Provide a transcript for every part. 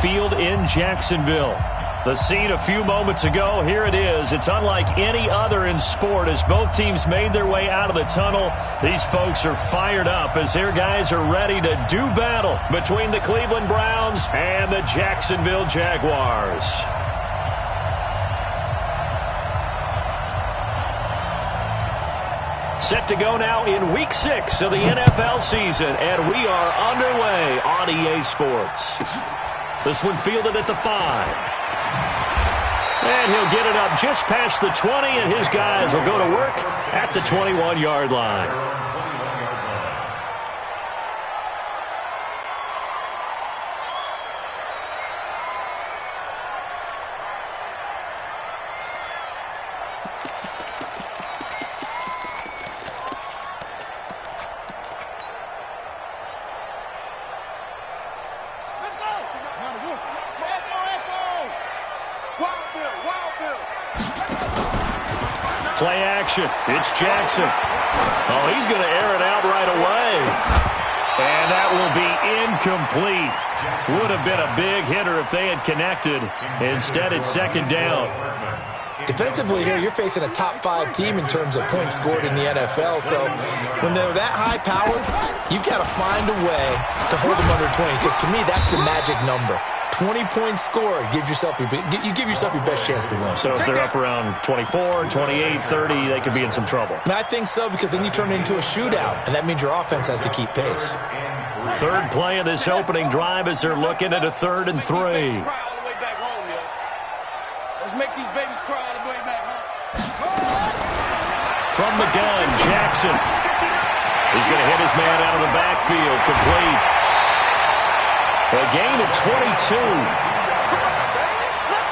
Field in Jacksonville. The scene a few moments ago, here it is. It's unlike any other in sport as both teams made their way out of the tunnel. These folks are fired up as their guys are ready to do battle between the Cleveland Browns and the Jacksonville Jaguars. Set to go now in Week 6 of the NFL season, and we are underway on EA Sports. This one fielded at the 5. And he'll get it up just past the 20, and his guys will go to work at the 21-yard line. Play action. It's Jackson. Oh, he's going to air it out right away. And that will be incomplete. Would have been a big hitter if they had connected. Instead, it's second down. Defensively here, you're facing a top 5 team in terms of points scored in the NFL. So when they're that high powered, you've got to find a way to hold them under 20. Because to me, that's the magic number. 20-point score, you give yourself your best chance to win. So if they're up around 24, 28, 30, they could be in some trouble. And I think so, because then you turn it into a shootout, and that means your offense has to keep pace. Third play of this opening drive as they're looking at a 3rd and 3. Let's make these babies cry all the way back home. From the gun, Jackson. He's going to hit his man out of the backfield, complete. A gain of 22.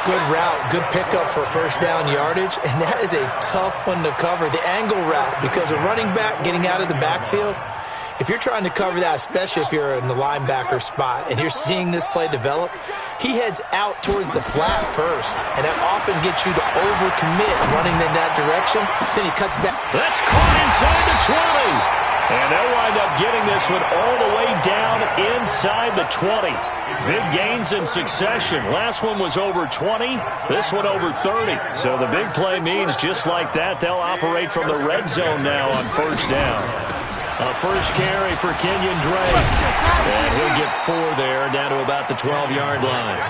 Good route, good pickup for first down yardage, and that is a tough one to cover. The angle route, because a running back getting out of the backfield, if you're trying to cover that, especially if you're in the linebacker spot and you're seeing this play develop, he heads out towards the flat first, and that often gets you to overcommit running in that direction. Then he cuts back. That's caught inside the 20. And they'll wind up getting this one all the way down inside the 20. Big gains in succession. Last one was over 20. This one over 30. So the big play means just like that, they'll operate from the red zone now on first down. A first carry for Kenyon Drake. And he'll get 4 there, down to about the 12-yard line.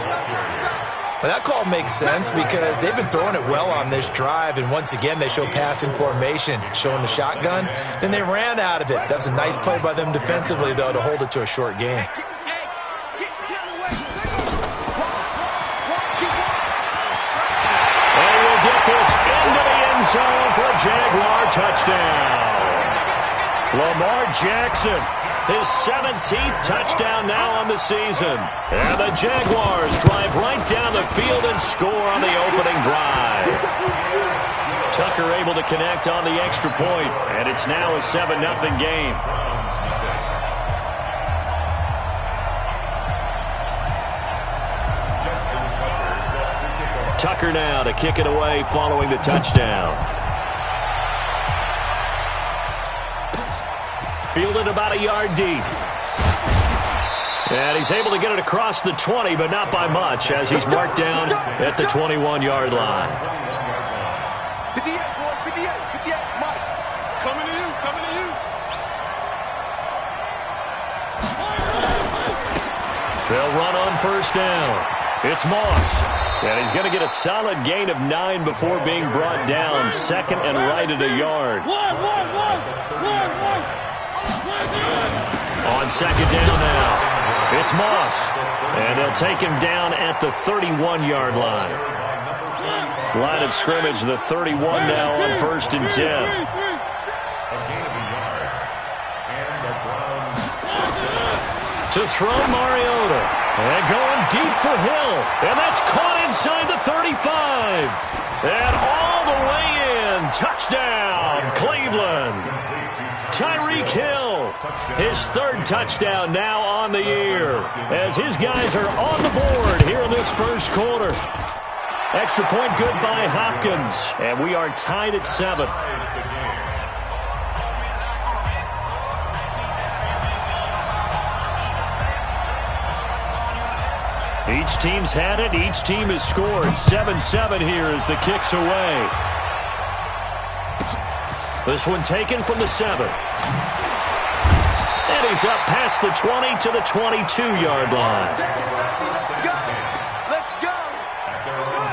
Well, that call makes sense because they've been throwing it well on this drive, and once again they show passing formation, showing the shotgun. Then they ran out of it. That's a nice play by them defensively, though, to hold it to a short game. And we'll get this into the end zone for a Jaguar touchdown. Lamar Jackson, his 17th touchdown now on the season. And the Jaguars drive right down the field and score on the opening drive. Tucker able to connect on the extra point, and it's now a 7-0 game. Tucker now to kick it away following the touchdown. Fielded about a yard deep. And he's able to get it across the 20, but not by much, as he's marked down at the 21-yard line. 58, Mike. Coming to you, coming to you. They'll run on first down. It's Moss. And he's going to get a solid gain of 9 before being brought down. Second and right at a yard. On second down now, it's Moss. And they'll take him down at the 31-yard line. Line of scrimmage, the 31 now on 1st and 10. To throw Mariota. And going deep for Hill. And that's caught inside the 35. And all the way in. Touchdown, Cleveland. Tyreek Hill, his 3rd touchdown now on the year, as his guys are on the board here in this first quarter. Extra point good by Hopkins, and we are tied at 7. Each team's had it. Each team has scored. 7-7 here as the kick's away. This one taken from the 7. And he's up past the 20 to the 22-yard line. Let's go.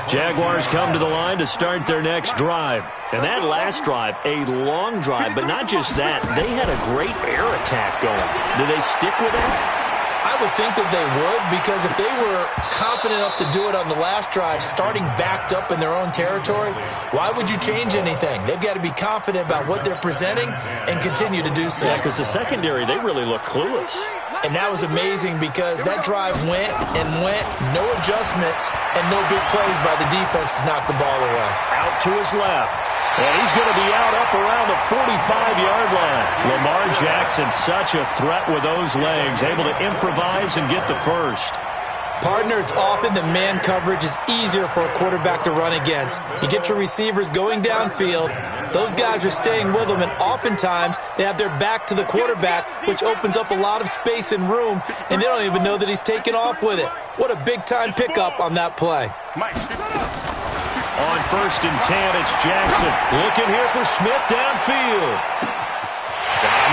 Jaguars come to the line to start their next drive. And that last drive, a long drive, but not just that. They had a great air attack going. Do they stick with that? I would think that they would, because if they were confident enough to do it on the last drive, starting backed up in their own territory, why would you change anything? They've got to be confident about what they're presenting and continue to do so. Yeah, because the secondary, they really look clueless. And that was amazing because that drive went and went, no adjustments, and no big plays by the defense to knock the ball away. Out to his left. And he's going to be out up around the 45-yard line. Lamar Jackson, such a threat with those legs, able to improvise and get the first. Partner, it's often the man coverage is easier for a quarterback to run against. You get your receivers going downfield. Those guys are staying with them, and oftentimes they have their back to the quarterback, which opens up a lot of space and room, and they don't even know that he's taken off with it. What a big-time pickup on that play. On 1st and 10, it's Jackson. Looking here for Smith downfield.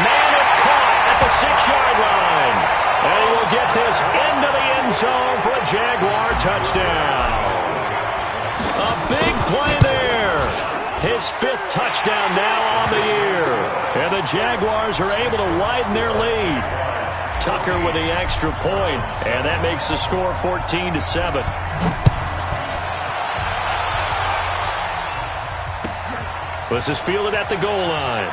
Man, it's caught at the 6-yard line. And he will get this into the end zone for a Jaguar touchdown. A big play there. His 5th touchdown now on the year. And the Jaguars are able to widen their lead. Tucker with the extra point, and that makes the score 14-7. This is fielded at the goal line.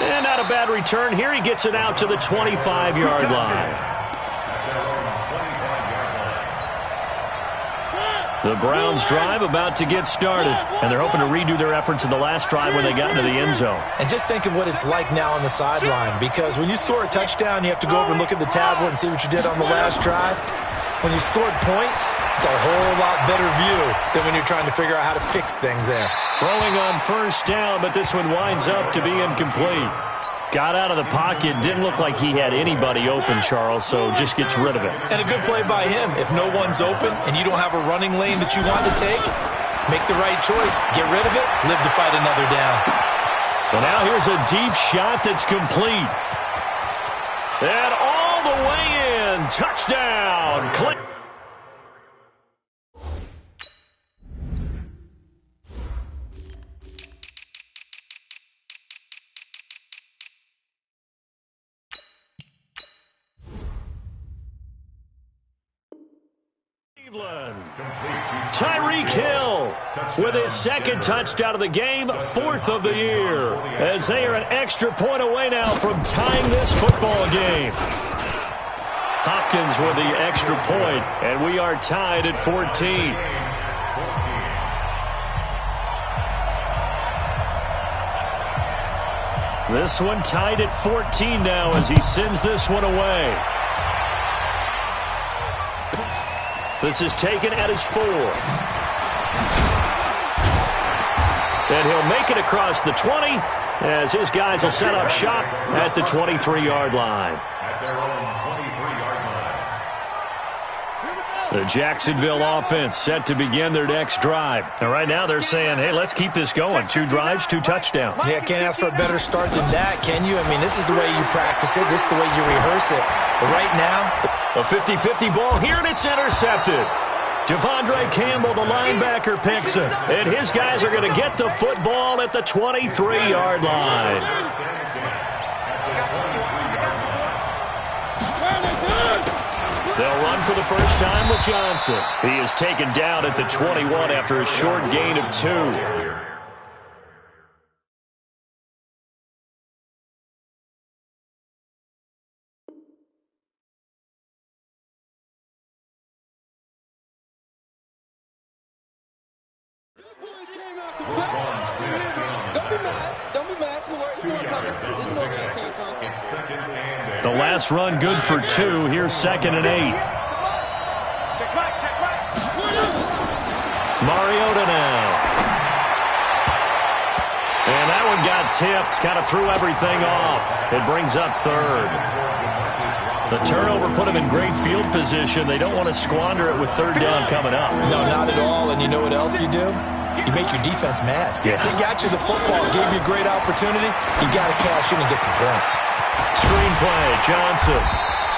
And not a bad return here. He gets it out to the 25-yard line. The Browns drive about to get started, and they're hoping to redo their efforts in the last drive when they got into the end zone. And just think of what it's like now on the sideline, because when you score a touchdown, you have to go over and look at the tablet and see what you did on the last drive. When you scored points, it's a whole lot better view than when you're trying to figure out how to fix things there. Throwing on 1st down, but this one winds up to be incomplete. Got out of the pocket, didn't look like he had anybody open, Charles, so just gets rid of it. And a good play by him. If no one's open and you don't have a running lane that you want to take, make the right choice. Get rid of it, live to fight another down. Well, now here's a deep shot that's complete. And all the way in. Touchdown. Click. Tyreek Hill with his 2nd touchdown of the game, 4th of the year, as they are an extra point away now from tying this football game. Hopkins with the extra point, and we are tied at 14. This one tied at 14 now as he sends this one away. This is taken at his 4. And he'll make it across the 20 as his guys will set up shop at the 23-yard line. The Jacksonville offense set to begin their next drive. And right now they're saying, hey, let's keep this going. 2 drives, 2 touchdowns. Yeah, can't ask for a better start than that, can you? I mean, this is the way you practice it. This is the way you rehearse it. But right now, a 50-50 ball here, and it's intercepted. Devondre Campbell, the linebacker, picks it. And his guys are going to get the football at the 23-yard line. They'll run for the first time with Johnson. He is taken down at the 21 after a short gain of 2. The last run good for 2. Here's 2nd and 8. Mariota now. And that one got tipped. Kind of threw everything off. It brings up 3rd. The turnover put them in great field position. They don't want to squander it with third down coming up. No, not at all. And you know what else you do? You make your defense mad. Yeah. They got you the football, gave you a great opportunity. You got to cash in and get some points. Screenplay, Johnson.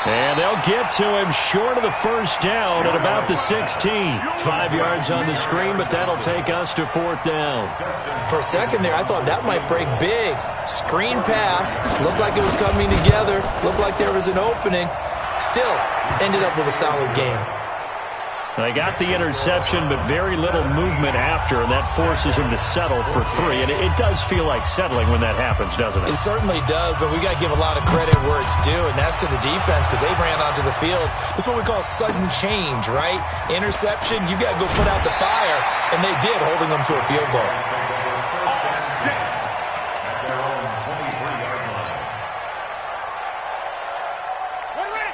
And they'll get to him short of the first down at about the 16. 5 yards on the screen, but that'll take us to fourth down. For a second there, I thought that might break big. Screen pass. Looked like it was coming together. Looked like there was an opening. Still, ended up with a solid game. They got the interception, but very little movement after, and that forces him to settle for 3. And it does feel like settling when that happens, doesn't it? It certainly does, but we got to give a lot of credit where it's due, and that's to the defense because they ran onto the field. This is what we call sudden change, right? Interception, you got to go put out the fire, and they did, holding them to a field goal.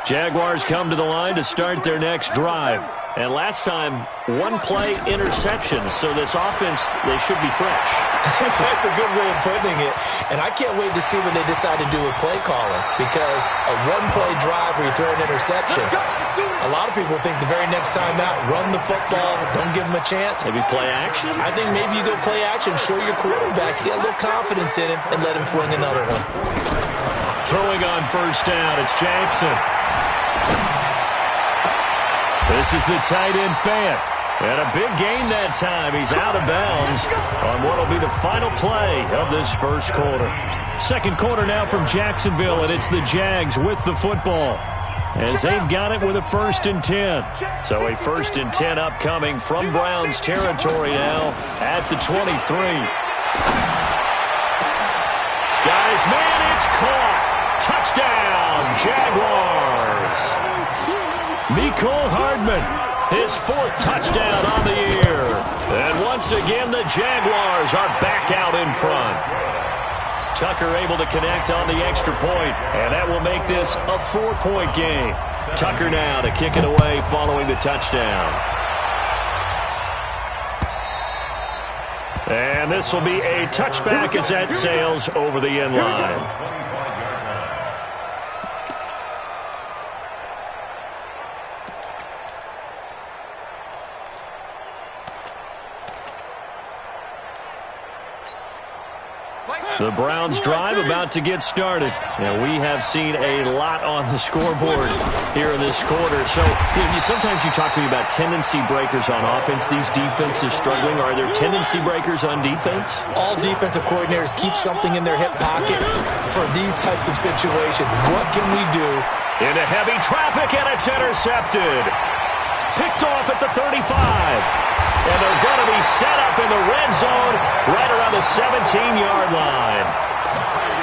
Jaguars come to the line to start their next drive. And last time, one-play interceptions, so this offense, they should be fresh. That's a good way of putting it. And I can't wait to see what they decide to do with play calling, because a one-play drive where you throw an interception, a lot of people think the very next time out, run the football, don't give them a chance. Maybe play action? I think maybe you go play action, show your quarterback, get a little confidence in him, and let him fling another one. Throwing on first down, it's Jackson. This is the tight end, Fant. And a big gain that time. He's out of bounds on what will be the final play of this first quarter. Second quarter now from Jacksonville, and it's the Jags with the football, as they've got it with a 1st and 10. So a 1st and 10 upcoming from Browns territory now at the 23. Guys, man, it's caught. Touchdown, Jaguars. Nicole Hardman, his 4th touchdown on the year. And once again, the Jaguars are back out in front. Tucker able to connect on the extra point, and that will make this a 4-point game. Tucker now to kick it away following the touchdown. And this will be a touchback as that sails over the end line. The Browns drive about to get started. And we have seen a lot on the scoreboard here in this quarter. So sometimes you talk to me about tendency breakers on offense. These defenses struggling. Are there tendency breakers on defense? All defensive coordinators keep something in their hip pocket for these types of situations. What can we do? Into heavy traffic, and it's intercepted. Picked off at the 35. And they're going to be set up in the red zone right around the 17-yard line.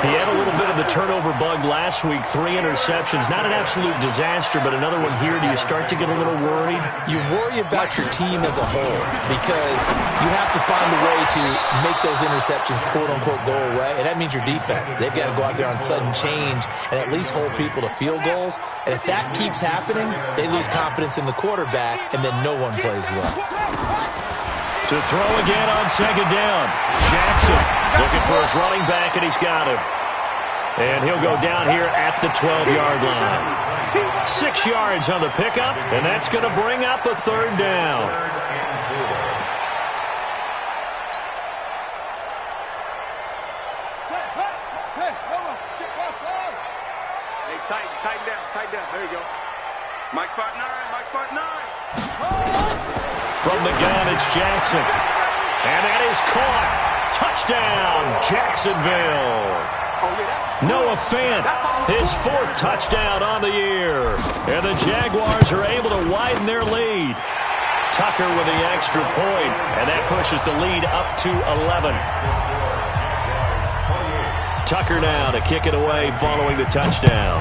He had a little bit of the turnover bug last week, 3 interceptions. Not an absolute disaster, but another one here. Do you start to get a little worried? You worry about your team as a whole because you have to find a way to make those interceptions, quote-unquote, go away, and that means your defense. They've got to go out there on sudden change and at least hold people to field goals. And if that keeps happening, they lose confidence in the quarterback, and then no one plays well. To throw again on second down. Jackson looking for his running back, and he's got him. And he'll go down here at the 12-yard line. 6 yards on the pickup, and that's going to bring up a third down. Hey, tighten down. There you go. Mike spot 9, Mike spot 9. From the gun, it's Jackson. And that is caught. Touchdown, Jacksonville. Noah Fant, his 4th touchdown on the year. And the Jaguars are able to widen their lead. Tucker with the extra point, and that pushes the lead up to 11. Tucker now to kick it away following the touchdown.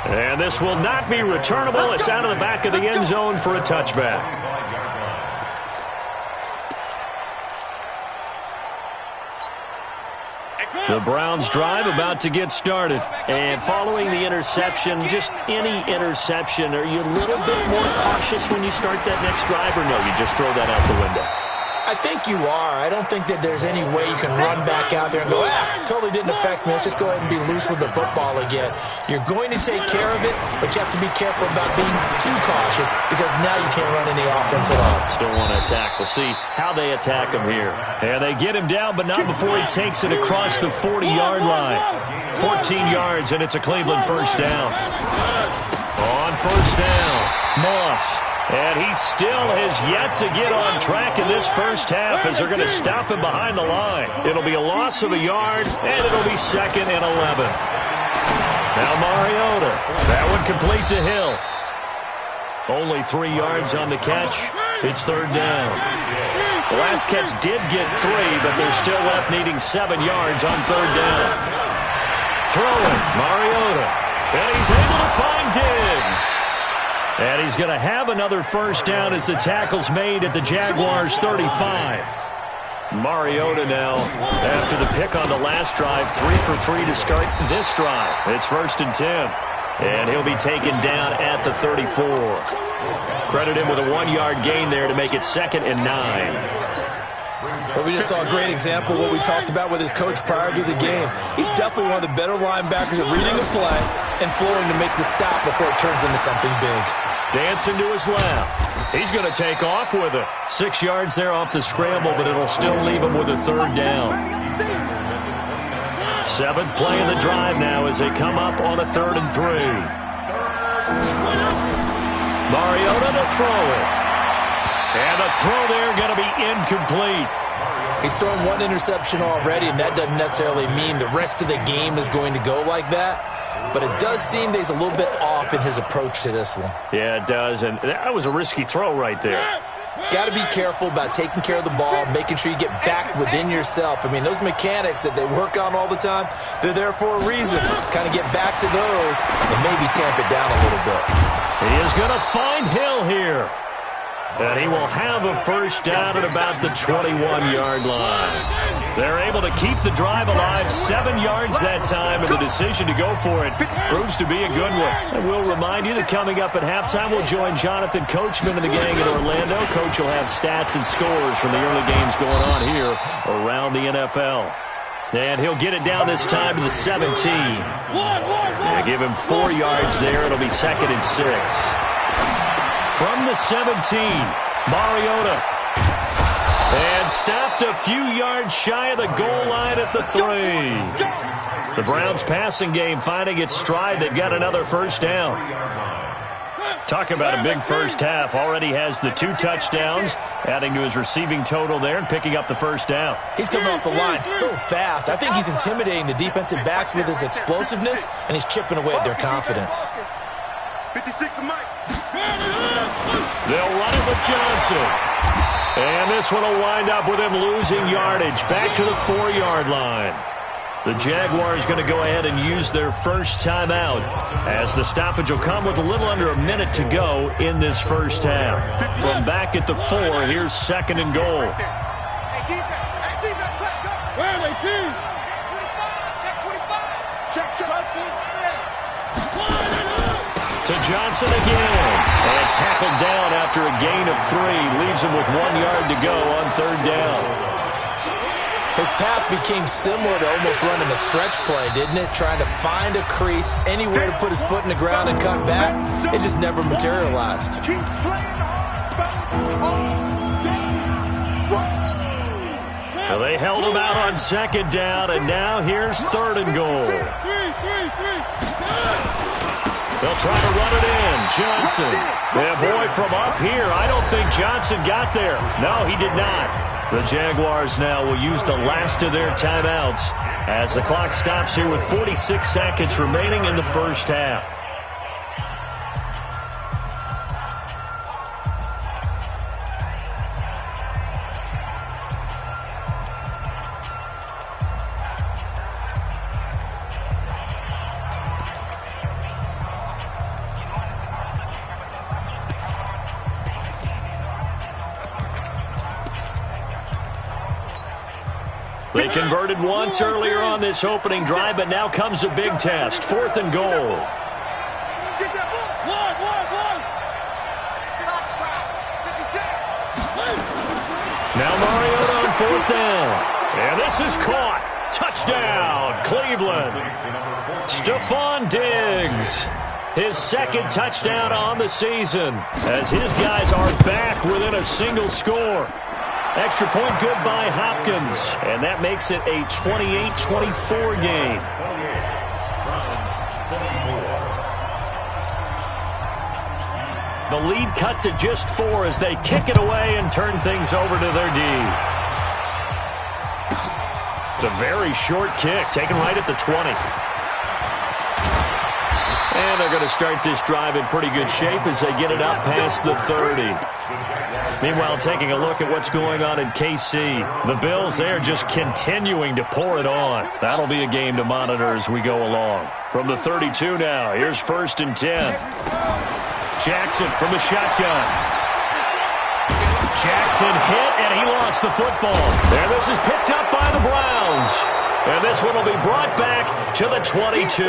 And this will not be returnable. It's out of the back of the end zone for a touchback. The Browns drive about to get started. And following the interception, just any interception, are you a little bit more cautious when you start that next drive, or no, you just throw that out the window? I think you are. I don't think that there's any way you can run back out there and go, totally didn't affect me. Let's just go ahead and be loose with the football again. You're going to take care of it, but you have to be careful about being too cautious because now you can't run any offense at all. Still want to attack. We'll see how they attack him here. And they get him down, but not before he takes it across the 40-yard line. 14 yards, and it's a Cleveland first down. On first down, Moss. And he still has yet to get on track in this first half as they're going to stop him behind the line. It'll be a loss of a yard, and it'll be 2nd and 11. Now Mariota. That one complete to Hill. Only 3 yards on the catch. It's 3rd down. The last catch did get 3, but they're still left needing 7 yards on 3rd down. Throwing, Mariota. And he's able to find Diggs. And he's going to have another first down as the tackle's made at the Jaguars' 35. Mariota now, after the pick on the last drive, 3 for 3 to start this drive. It's 1st and 10. And he'll be taken down at the 34. Credit him with a 1-yard gain there to make it 2nd and 9. But we just saw a great example of what we talked about with his coach prior to the game. He's definitely one of the better linebackers at reading a play and flowing to make the stop before it turns into something big. Dancing to his left. He's going to take off with it. 6 yards there off the scramble, but it'll still leave him with a 3rd down. 7th play of the drive now as they come up on a 3rd and 3. Mariota to throw it. And the throw there going to be incomplete. He's thrown 1 interception already, and that doesn't necessarily mean the rest of the game is going to go like that. But it does seem that he's a little bit off in his approach to this one. Yeah, it does, and that was a risky throw right there. Got to be careful about taking care of the ball, making sure you get back within yourself. I mean, those mechanics that they work on all the time, they're there for a reason. Kind of get back to those and maybe tamp it down a little bit. He is going to find Hill here. And he will have a first down at about the 21-yard line. They're able to keep the drive alive, 7 yards that time, and the decision to go for it proves to be a good one. And we'll remind you that coming up at halftime, we'll join Jonathan Coachman and the gang in Orlando. Coach will have stats and scores from the early games going on here around the NFL. And he'll get it down this time to the 17. They give him 4 yards there. It'll be 2nd and 6. From the 17, Mariota. And stopped a few yards shy of the goal line at the 3. The Browns' passing game finding its stride. They've got another first down. Talk about a big first half. Already has the 2 touchdowns, adding to his receiving total there and picking up the first down. He's coming off the line so fast. I think he's intimidating the defensive backs with his explosiveness, and he's chipping away at their confidence. 56 to Mike. They'll run it with Johnson. And this one will wind up with him losing yardage back to the 4-yard line. The Jaguars going to go ahead and use their first timeout as the stoppage will come with a little under a minute to go in this first half. From back at the 4, here's 2nd and goal. Where are they, team? 25. Check. To Johnson again. And tackled down after a gain of 3. Leaves him with 1 yard to go on 3rd down. His path became similar to almost running a stretch play, didn't it? Trying to find a crease, anywhere to put his foot in the ground and cut back. It just never materialized. Well, they held him out on 2nd down, and now here's 3rd and goal. They'll try to run it in. Johnson. Yeah, boy, from up here, I don't think Johnson got there. No, he did not. The Jaguars now will use the last of their timeouts as the clock stops here with 46 seconds remaining in the first half. They converted once earlier on this opening drive, but now comes a big test. 4th and goal. Now Mariota on 4th down. And this is caught. Touchdown, Cleveland. Stephon Diggs. His 2nd touchdown on the season as his guys are back within a single score. Extra point good by Hopkins. And that makes it a 28-24 game. The lead cut to just 4 as they kick it away and turn things over to their D. It's a very short kick, taken right at the 20. And they're going to start this drive in pretty good shape as they get it up past the 30. Meanwhile, taking a look at what's going on in KC. The Bills, they're just continuing to pour it on. That'll be a game to monitor as we go along. From the 32 now, here's 1st and 10. Jackson from the shotgun. Jackson hit, and he lost the football. And this is picked up by the Browns. And this one will be brought back to the 22.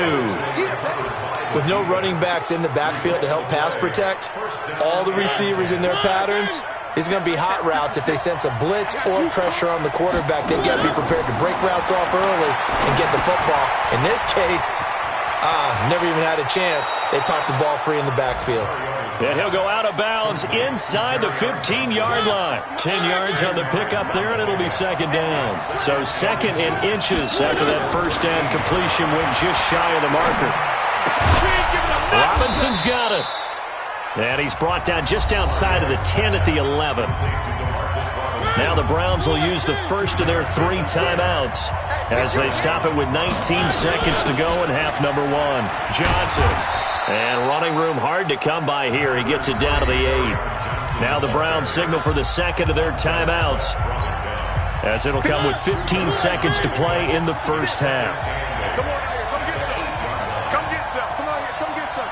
With no running backs in the backfield to help pass protect, all the receivers in their patterns, it's going to be hot routes. If they sense a blitz or pressure on the quarterback, they've got to be prepared to break routes off early and get the football. In this case, never even had a chance. They popped the ball free in the backfield. And he'll go out of bounds inside the 15-yard line. 10 yards on the pickup there, and it'll be 2nd down. So 2nd and inches after that 1st down completion went just shy of the marker. Robinson's got it. And he's brought down just outside of the 10 at the 11. Now the Browns will use the first of their 3 timeouts as they stop it with 19 seconds to go in half number 1. Johnson. And running room hard to come by here. He gets it down to the 8. Now the Browns signal for the 2nd of their timeouts as it'll come with 15 seconds to play in the 1st half. Come get some. Come on here. Come get some.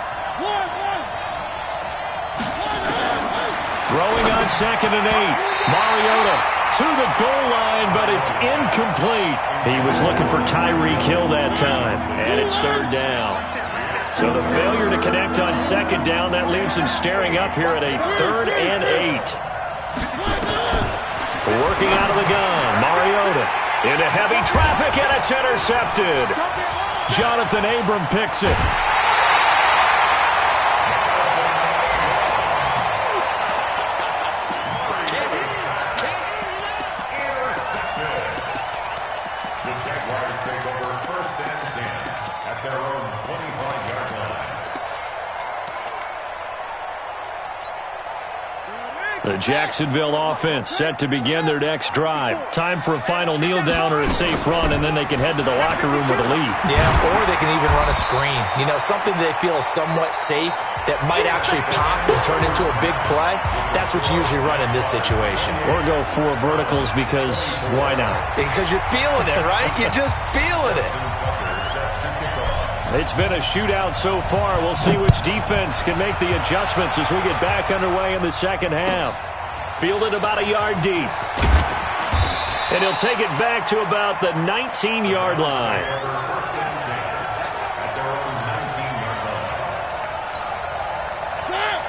Throwing on 2nd and 8. Mariota to the goal line, but it's incomplete. He was looking for Tyreek Hill that time, and it's 3rd down. So the failure to connect on 2nd down, that leaves him staring up here at a 3rd and 8. Working out of the gun, Mariota into heavy traffic, and it's intercepted. Jonathan Abram picks it. The Jaguars take over 1st and 10 at their own 25-yard line. The Jacksonville offense set to begin their next drive. Time for a final kneel down or a safe run, and then they can head to the locker room with a lead. Yeah, or they can even run a screen. You know, something they feel is somewhat safe that might actually pop and turn into a big play. That's what you usually run in this situation. Or go 4 verticals because why not? Because you're feeling it, right? You're just feeling it. It's been a shootout so far. We'll see which defense can make the adjustments as we get back underway in the 2nd half. Fielded about a yard deep. And he'll take it back to about the 19-yard line.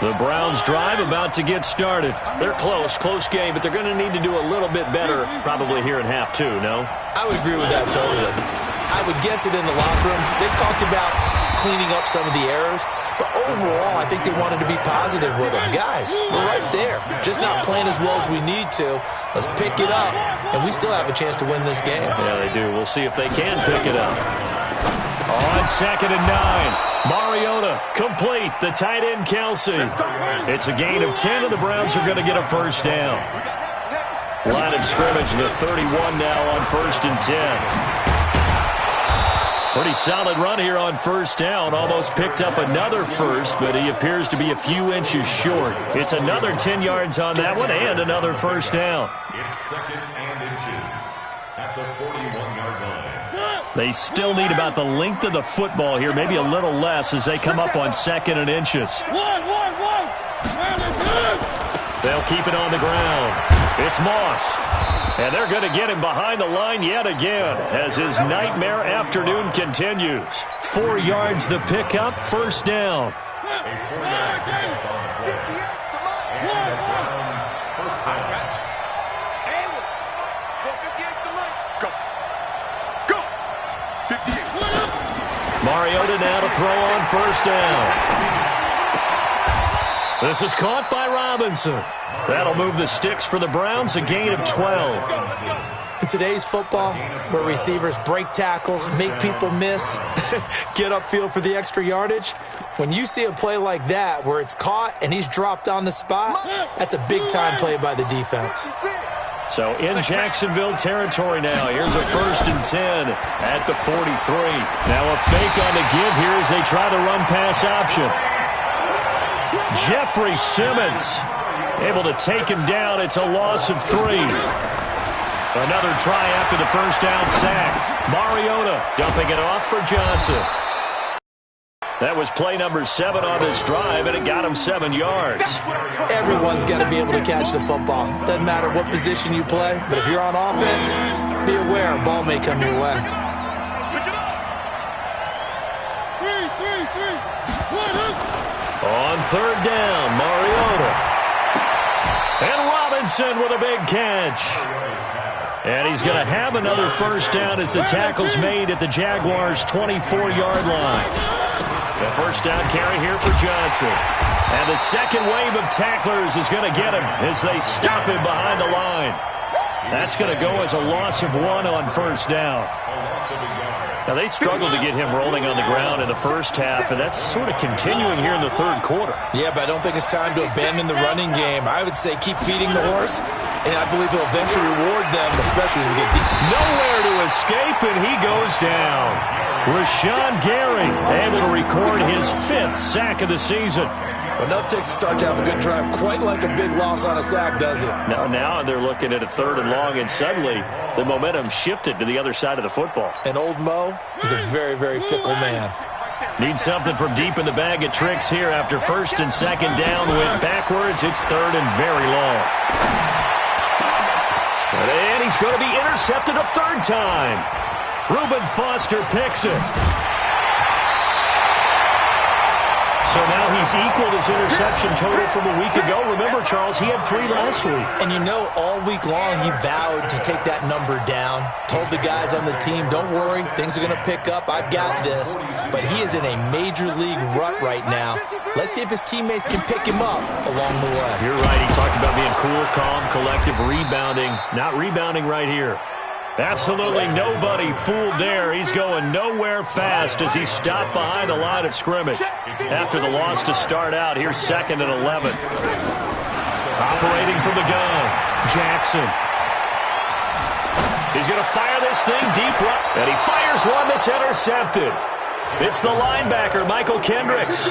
The Browns drive about to get started. They're close game, but they're going to need to do a little bit better probably here in half 2, no? I would agree with that totally. I would guess it in the locker room. They talked about cleaning up some of the errors, but overall, I think they wanted to be positive with them. Guys, we're right there. Just not playing as well as we need to. Let's pick it up, and we still have a chance to win this game. Yeah, they do. We'll see if they can pick it up. On 2nd and 9. Mariota, complete. The tight end, Kelsey. It's a gain of 10, and the Browns are going to get a 1st down. Line of scrimmage, the 31 now on 1st and 10. Pretty solid run here on 1st down. Almost picked up another first, but he appears to be a few inches short. It's another 10 yards on that one and another 1st down. It's 2nd and inches at the 41-yard line. They still need about the length of the football here, maybe a little less as they come up on 2nd and inches. They'll keep it on the ground. It's Moss. And they're going to get him behind the line yet again as his nightmare afternoon continues. 4 yards the pickup, 1st down. A 4-yard pickup on the play. And the Browns' 1st down. Mariota now to throw on first down. This is caught by Robinson. That'll move the sticks for the Browns, a gain of 12. In today's football, where receivers break tackles, make people miss, get upfield for the extra yardage, when you see a play like that where it's caught and he's dropped on the spot, that's a big-time play by the defense. So in Jacksonville territory now. Here's a 1st and 10 at the 43. Now a fake on the give here as they try the run-pass option. Jeffrey Simmons able to take him down. It's a loss of 3. Another try after the first down sack. Mariota dumping it off for Johnson. That was play number 7 on this drive, and it got him 7 yards. Everyone's got to be able to catch the football. Doesn't matter what position you play, but if you're on offense, be aware a ball may come your way. On 3rd down, Mariota. And Robinson with a big catch. And he's going to have another first down as the tackle's made at the Jaguars' 24-yard line. The first down carry here for Johnson. And the second wave of tacklers is going to get him as they stop him behind the line. That's going to go as a loss of 1 on first down. Now, they struggled to get him rolling on the ground in the first half, and that's sort of continuing here in the 3rd quarter. Yeah, but I don't think it's time to abandon the running game. I would say keep feeding the horse, and I believe he'll eventually reward them, especially as we get deep. Nowhere to escape, and he goes down. Rashawn Gary able to record his 5th sack of the season. Enough takes to start to have a good drive, quite like a big loss on a sack, does it? Now they're looking at a 3rd and long, and suddenly the momentum shifted to the other side of the football. And old Mo is a very, very fickle man. Need something from deep in the bag of tricks here after 1st and 2nd down. Went backwards. It's 3rd and very long. And he's going to be intercepted a 3rd time. Reuben Foster picks it. So now he's equaled his interception total from a week ago. Remember, Charles, he had 3 last week. And you know, all week long he vowed to take that number down. Told the guys on the team, don't worry, things are going to pick up. I've got this. But he is in a major league rut right now. Let's see if his teammates can pick him up along the way. You're right. He talked about being cool, calm, collective, rebounding. Not rebounding right here. Absolutely nobody fooled there. He's going nowhere fast as he stopped behind the line of scrimmage. After the loss to start out, here's 2nd and 11. Operating from the gun, Jackson. He's going to fire this thing deep right, and he fires one that's intercepted. It's the linebacker, Michael Kendricks.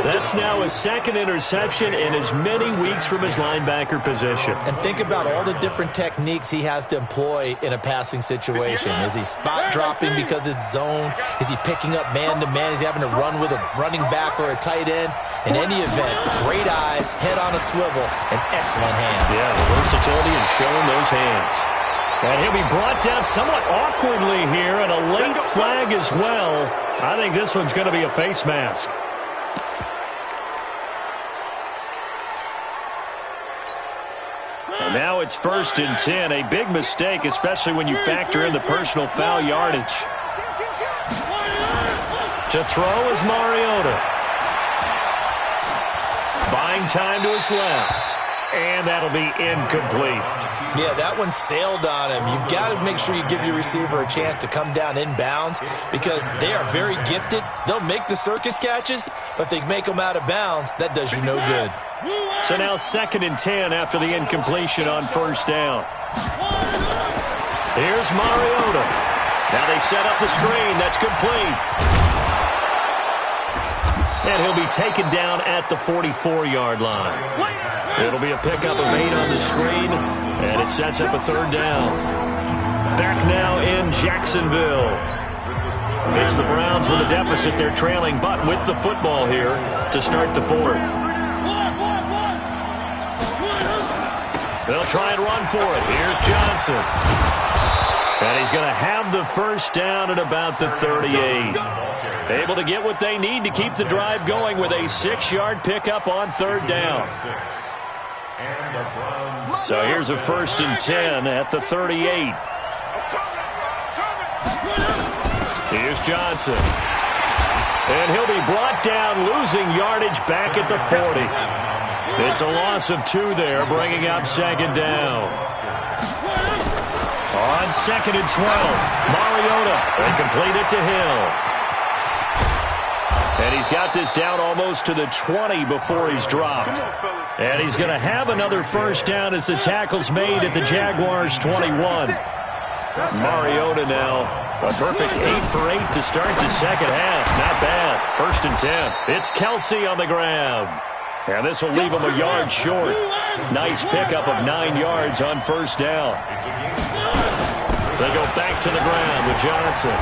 That's now his 2nd interception in as many weeks from his linebacker position. And think about all the different techniques he has to employ in a passing situation. Is he spot dropping because it's zone? Is he picking up man-to-man? Is he having to run with a running back or a tight end? In any event, great eyes, head on a swivel, and excellent hands. Yeah, the versatility and showing those hands. And he'll be brought down somewhat awkwardly here, and a late flag as well. I think this one's going to be a face mask. And now it's 1st and 10. A big mistake, especially when you factor in the personal foul yardage. To throw is Mariota. Buying time to his left. And that'll be incomplete. Yeah, that one sailed on him. You've got to make sure you give your receiver a chance to come down inbounds because they are very gifted. They'll make the circus catches, but they make them out of bounds. That does you no good. So now 2nd and 10 after the incompletion on first down. Here's Mariota. Now they set up the screen. That's complete. And he'll be taken down at the 44-yard line. It'll be a pickup of 8 on the screen, and it sets up a 3rd down. Back now in Jacksonville. It's the Browns with a deficit. They're trailing, but with the football here to start the 4th. They'll try and run for it. Here's Johnson. And he's going to have the first down at about the 38. Able to get what they need to keep the drive going with a 6-yard pickup on 3rd down. So here's a 1st and 10 at the 38. Here's Johnson. And he'll be brought down, losing yardage back at the 40. It's a loss of 2 there, bringing up second down. On 2nd and 12, Mariota. They complete it to Hill. And he's got this down almost to the 20 before he's dropped. And he's going to have another first down as the tackle's made at the Jaguars' 21. Mariota now, a perfect 8 for 8 to start the second half. Not bad. 1st and 10. It's Kelsey on the grab. And this will leave him a yard short. Nice pickup of 9 yards on first down. They go back to the ground with Johnson.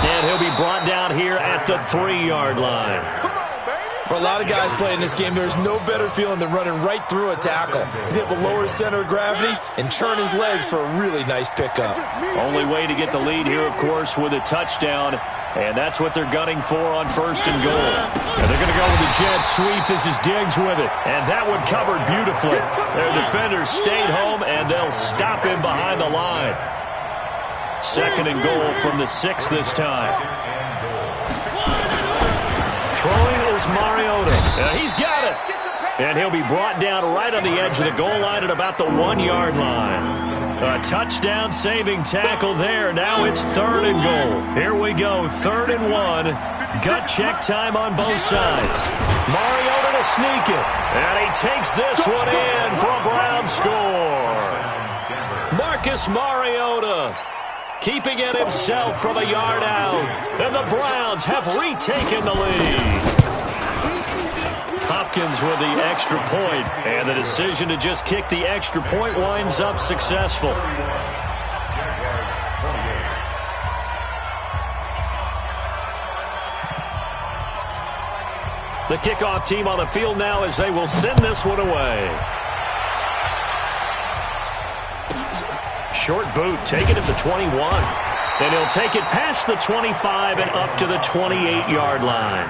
And he'll be brought down here at the 3-yard line. For a lot of guys playing this game, there's no better feeling than running right through a tackle. He's able to lower his center of gravity and churn his legs for a really nice pickup. Only way to get the lead here, of course, with a touchdown. And that's what they're gunning for on 1st and goal. And they're going to go with the jet sweep. This is Diggs with it. And that one covered beautifully. Their defenders stayed home, and they'll stop him behind the line. 2nd and goal from the 6 this time. Throwing is Mariota. He's got it. And he'll be brought down right on the edge of the goal line at about the 1-yard line. A touchdown-saving tackle there. Now it's 3rd and goal. Here we go, 3rd and 1. Gut check time on both sides. Mariota to sneak it. And he takes this one in for a Brown score. Marcus Mariota keeping it himself from a yard out. And the Browns have retaken the lead. Hopkins with the extra point, and the decision to just kick the extra point winds up successful. The kickoff team on the field now as they will send this one away. Short boot, taken at the 21. And he'll take it past the 25 and up to the 28-yard line.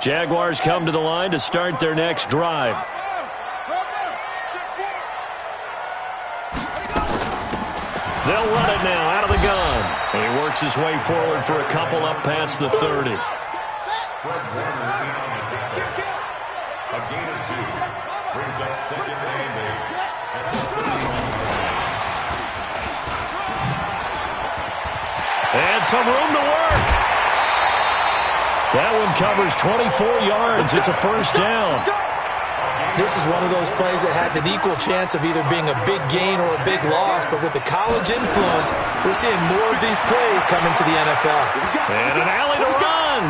Jaguars come to the line to start their next drive. They'll run it now out of the gun. And he works his way forward for a couple up past the 30. And some room to work. That one covers 24 yards. It's a first down. This is one of those plays that has an equal chance of either being a big gain or a big loss, but with the college influence, we're seeing more of these plays coming to the NFL. And an alley to run.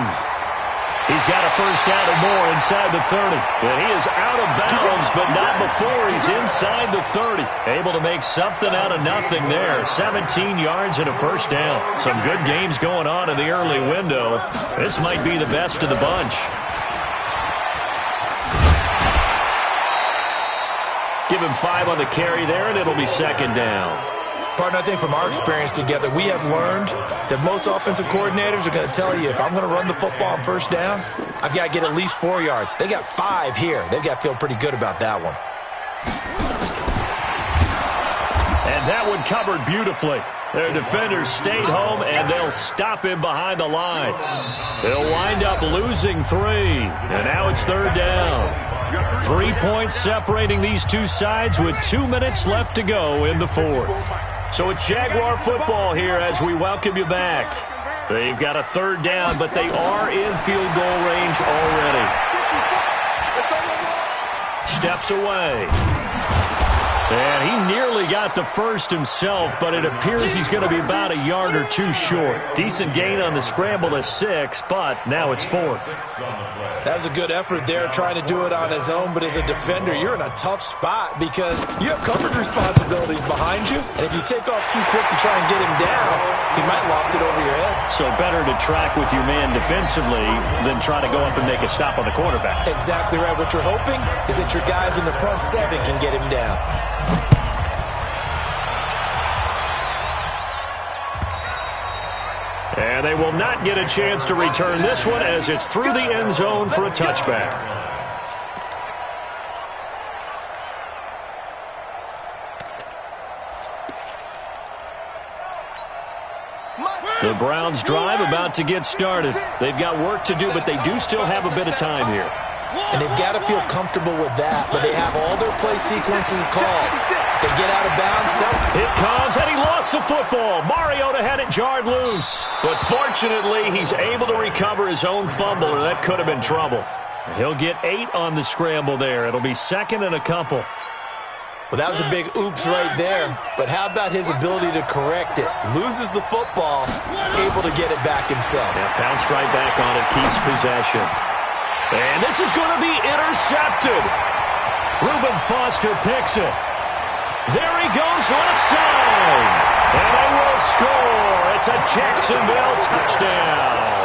He's got a first down and more inside the 30. And he is out of bounds, but not before he's inside the 30. Able to make something out of nothing there. 17 yards and a first down. Some good games going on in the early window. This might be the best of the bunch. Give him 5 on the carry there, and it'll be second down. Partner, I think from our experience together, we have learned that most offensive coordinators are going to tell you, if I'm going to run the football on first down, I've got to get at least 4 yards. They got 5 here. They've got to feel pretty good about that one. And that one covered beautifully. Their defenders stayed home, and they'll stop him behind the line. They'll wind up losing 3. And now it's third down. 3 points separating these two sides with 2 minutes left to go in the fourth. So it's Jaguar football here as we welcome you back. They've got a third down, but they are in field goal range already. Steps away. And he nearly got the first himself, but it appears he's going to be about a yard or 2 short. Decent gain on the scramble to 6, but now it's 4th. That was a good effort there, trying to do it on his own, but as a defender, you're in a tough spot because you have coverage responsibilities behind you, and if you take off too quick to try and get him down, he might loft it over your head. So better to track with your man defensively than try to go up and make a stop on the quarterback. Exactly right. What you're hoping is that your guys in the front 7 can get him down. And And they will not get a chance to return this one as it's through the end zone for a touchback. The Browns drive about to get started. They've got work to do, but they do still have a bit of time here. And they've got to feel comfortable with that, but they have all their play sequences called. If they get out of bounds, It comes, and he lost the football. Mariota had it jarred loose. But fortunately, he's able to recover his own fumble, or that could have been trouble. He'll get 8 on the scramble there. It'll be second and a couple. Well, that was a big oops right there. But how about his ability to correct it? Loses the football, able to get it back himself. Yeah, bounced right back on it, keeps possession. And this is going to be intercepted. Reuben Foster picks it. There he goes, left side. And they will score. It's a Jacksonville touchdown.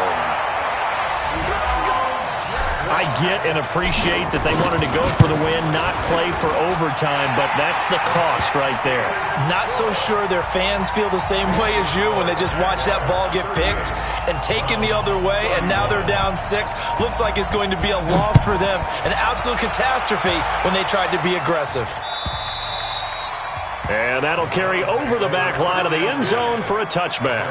I get and appreciate that they wanted to go for the win, not play for overtime, but that's the cost right there. Not so sure their fans feel the same way as you when they just watch that ball get picked and taken the other way, and now they're down 6. Looks like it's going to be a loss for them, an absolute catastrophe when they tried to be aggressive. And that'll carry over the back line of the end zone for a touchback.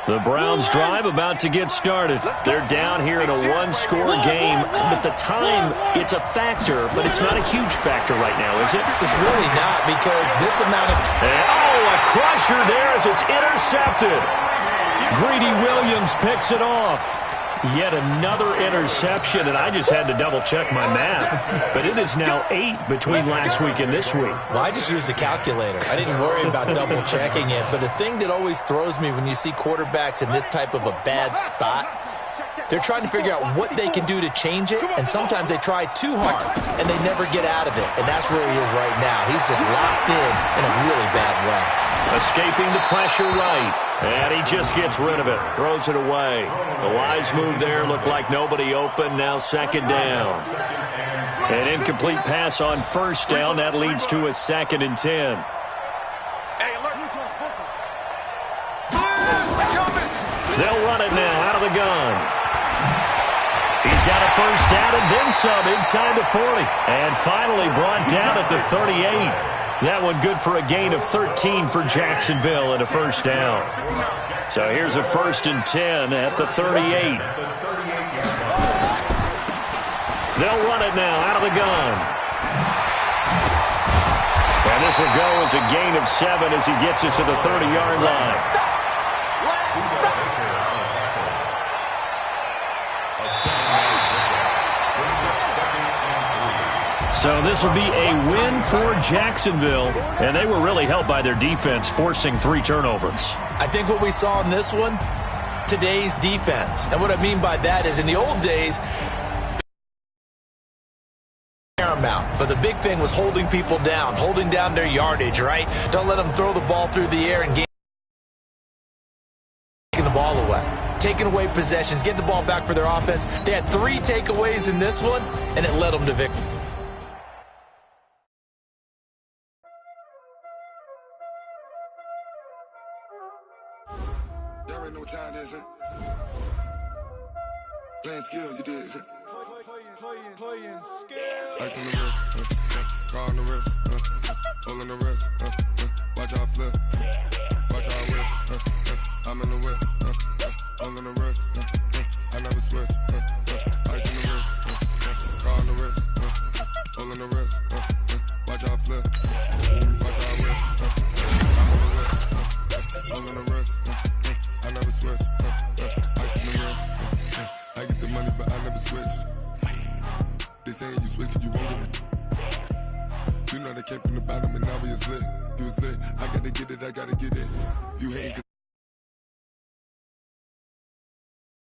The Browns drive about to get started. They're down here in a one-score game, but the time, it's a factor, but it's not a huge factor right now, is it? It's really not, because this amount of a crusher there as it's intercepted. Greedy Williams picks it off. Yet another interception, and I just had to double-check my math. But it is now 8 between last week and this week. Well, I just used the calculator. I didn't worry about double-checking it. But the thing that always throws me when you see quarterbacks in this type of a bad spot, they're trying to figure out what they can do to change it, and sometimes they try too hard, and they never get out of it. And that's where he is right now. He's just locked in a really bad way. Escaping the pressure right, and he just gets rid of it, throws it away. The wise move there, looked like nobody open, now second down. An incomplete pass on first down, that leads to a 2nd and 10. They'll run it now out of the gun. He's got a first down and then some inside the 40. And finally brought down at the 38. That one good for a gain of 13 for Jacksonville and a first down. So here's a 1st and 10 at the 38. They'll run it now out of the gun. And this will go as a gain of 7 as he gets it to the 30-yard line. So this will be a win for Jacksonville, and they were really helped by their defense, forcing 3 turnovers. I think what we saw in this one, today's defense. And what I mean by that is in the old days, paramount. But the big thing was holding people down, holding down their yardage, right? Don't let them throw the ball through the air and taking the ball away. Taking away possessions, getting the ball back for their offense. They had 3 takeaways in this one, and it led them to victory. Y'all already know what time it is, huh? Playing skills, you did. Playing skills. Ice on the wrist, car on the wrist, hole in the wrist, watch out flip, watch out whip, I'm in the whip, hole in the wrist, I never switch, ice on the wrist, car on the wrist, hole in the wrist, watch out flip, watch out whip, I'm in the whip, hole in the wrist, I never switch, ice on the wrist, I get the money but I never switch. They saying you switch, you won't get it. You know they came from the bottom and now we is lit. You was lit, I gotta get it, I gotta get it. You hating